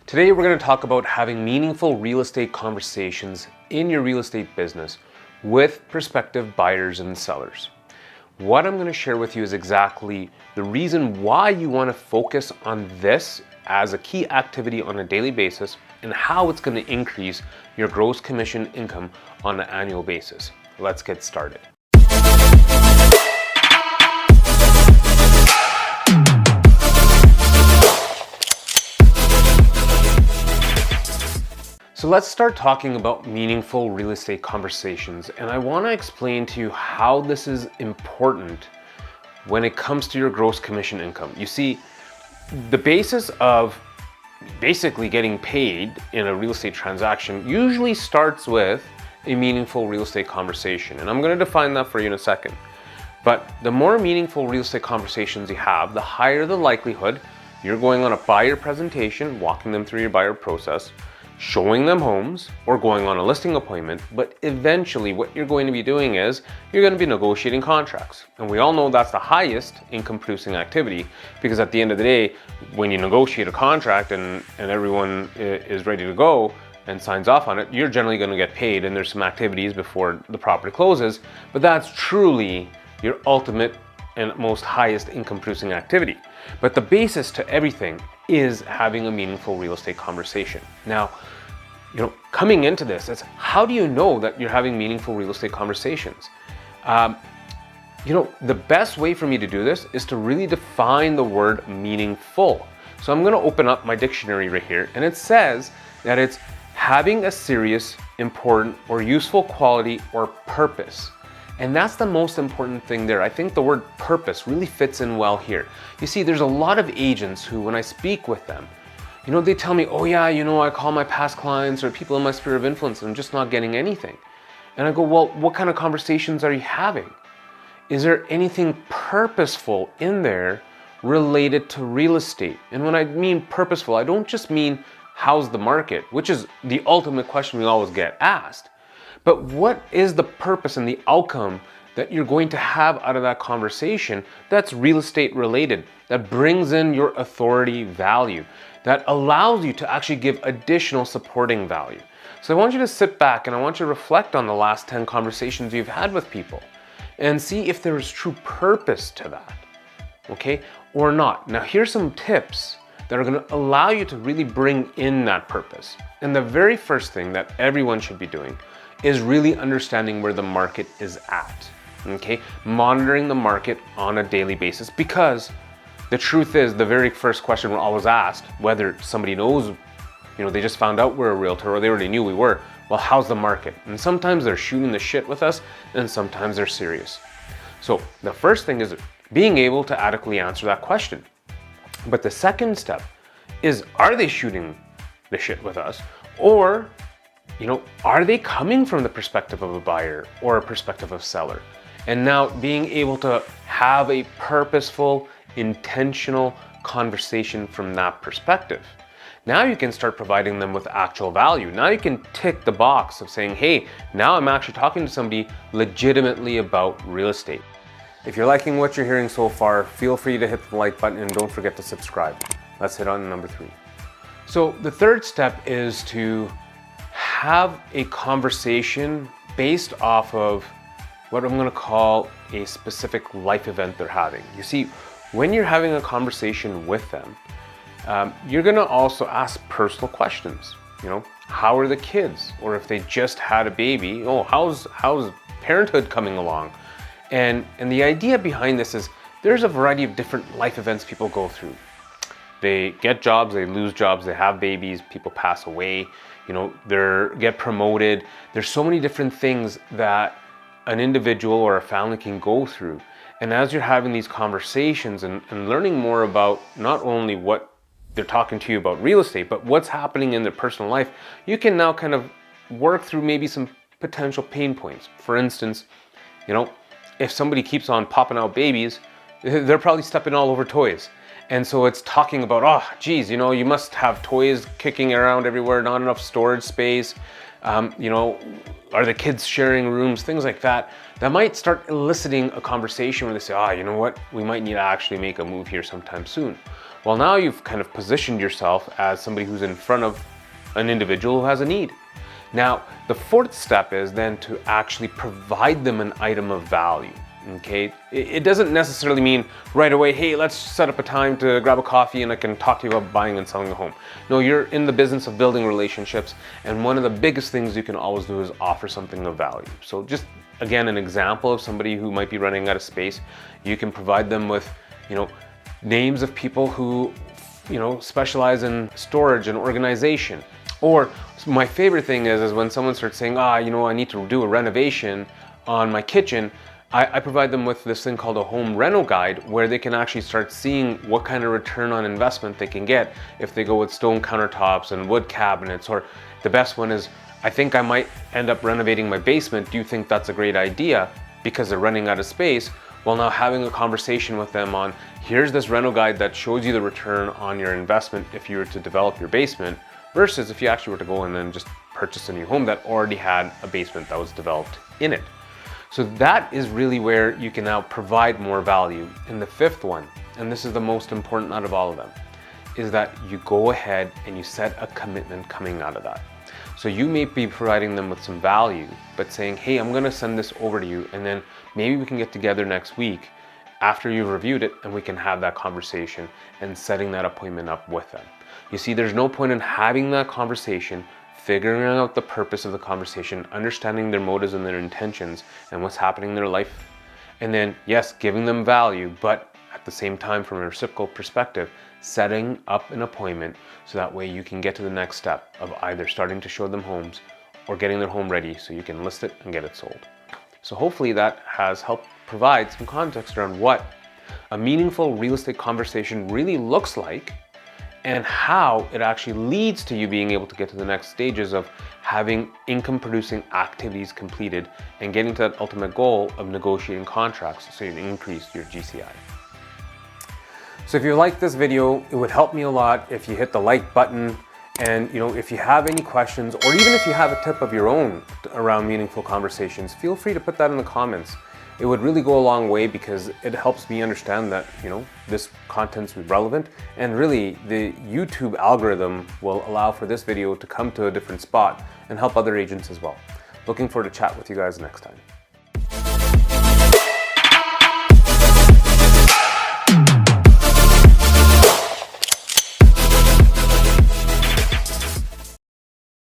Today we're going to talk about having meaningful real estate conversations in your real estate business with prospective buyers and sellers. What I'm going to share with you is exactly the reason why you want to focus on this as a key activity on a daily basis and how it's going to increase your gross commission income on an annual basis. Let's get started. So let's start talking about meaningful real estate conversations, and I want to explain to you how this is important when it comes to your gross commission income. You see, the basis of basically getting paid in a real estate transaction usually starts with a meaningful real estate conversation, and I'm going to define that for you in a second. But the more meaningful real estate conversations you have, the higher the likelihood you're going on a buyer presentation, walking them through your buyer process, showing them homes, or going on a listing appointment. But eventually what you're going to be doing is you're going to be negotiating contracts. And we all know that's the highest income producing activity, because at the end of the day, when you negotiate a contract and everyone is ready to go and signs off on it, you're generally going to get paid, and there's some activities before the property closes, but that's truly your ultimate and most highest income producing activity. But the basis to everything is having a meaningful real estate conversation. Now, coming into this, it's how do you know that you're having meaningful real estate conversations? The best way for me to do this is to really define the word meaningful. So I'm going to open up my dictionary right here, and it says that it's having a serious, important, or useful quality or purpose. And that's the most important thing there. I think the word purpose really fits in well here. You see, there's a lot of agents who, when I speak with them, they tell me, oh yeah, I call my past clients or people in my sphere of influence and I'm just not getting anything. And I go, well, what kind of conversations are you having? Is there anything purposeful in there related to real estate? And when I mean purposeful, I don't just mean how's the market, which is the ultimate question we always get asked. But what is the purpose and the outcome that you're going to have out of that conversation that's real estate related, that brings in your authority value, that allows you to actually give additional supporting value? So I want you to sit back and I want you to reflect on the last 10 conversations you've had with people and see if there is true purpose to that, okay, or not. Now here's some tips that are going to allow you to really bring in that purpose. And the very first thing that everyone should be doing is really understanding where the market is at, okay? Monitoring the market on a daily basis, because the truth is the very first question we're always asked, whether somebody knows, they just found out we're a realtor or they already knew we were, well, how's the market? And sometimes they're shooting the shit with us and sometimes they're serious. So the first thing is being able to adequately answer that question. But the second step is, are they shooting the shit with us? Or are they coming from the perspective of a buyer or a perspective of seller? And now being able to have a purposeful, intentional conversation from that perspective. Now you can start providing them with actual value. Now you can tick the box of saying, hey, now I'm actually talking to somebody legitimately about real estate. If you're liking what you're hearing so far, feel free to hit the like button and don't forget to subscribe. Let's hit on number 3. So the third step is to have a conversation based off of what I'm going to call a specific life event they're having. You see, when you're having a conversation with them, you're going to also ask personal questions. How are the kids? Or if they just had a baby, how's parenthood coming along? And the idea behind this is there's a variety of different life events people go through. They get jobs, they lose jobs, they have babies, people pass away, they get promoted. There's so many different things that an individual or a family can go through. And as you're having these conversations and learning more about not only what they're talking to you about real estate, but what's happening in their personal life, you can now kind of work through maybe some potential pain points. For instance, if somebody keeps on popping out babies, they're probably stepping all over toys. And so it's talking about, you must have toys kicking around everywhere, not enough storage space. You know, are the kids sharing rooms? Things like that. That might start eliciting a conversation where they say, you know what, we might need to actually make a move here sometime soon. Well, now you've kind of positioned yourself as somebody who's in front of an individual who has a need. Now, the fourth step is then to actually provide them an item of value. Okay, it doesn't necessarily mean right away, hey, let's set up a time to grab a coffee and I can talk to you about buying and selling a home. No, you're in the business of building relationships, and one of the biggest things you can always do is offer something of value. So just again, an example of somebody who might be running out of space, you can provide them with, you know, names of people who, you know, specialize in storage and organization. Or my favorite thing is when someone starts saying, you know, I need to do a renovation on my kitchen. I provide them with this thing called a home rental guide, where they can actually start seeing what kind of return on investment they can get if they go with stone countertops and wood cabinets. Or the best one is, I think I might end up renovating my basement. Do you think that's a great idea? Because they're running out of space. Well, now having a conversation with them on, here's this rental guide that shows you the return on your investment if you were to develop your basement, versus if you actually were to go and then just purchase a new home that already had a basement that was developed in it. So that is really where you can now provide more value. And the fifth one, and this is the most important out of all of them, is that you go ahead and you set a commitment coming out of that. So you may be providing them with some value, but saying, hey, I'm gonna send this over to you, and then maybe we can get together next week after you've reviewed it and we can have that conversation and setting that appointment up with them. You see, there's no point in having that conversation, figuring out the purpose of the conversation, understanding their motives and their intentions and what's happening in their life. And then, yes, giving them value, but at the same time, from a reciprocal perspective, setting up an appointment so that way you can get to the next step of either starting to show them homes or getting their home ready so you can list it and get it sold. So hopefully that has helped provide some context around what a meaningful real estate conversation really looks like, and how it actually leads to you being able to get to the next stages of having income producing activities completed and getting to that ultimate goal of negotiating contracts so you can increase your GCI. So if you like this video, it would help me a lot if you hit the like button, and you know, if you have any questions, or even if you have a tip of your own around meaningful conversations, feel free to put that in the comments. It would really go a long way because it helps me understand that, you know, this content's relevant, and really the YouTube algorithm will allow for this video to come to a different spot and help other agents as well. Looking forward to chat with you guys next time.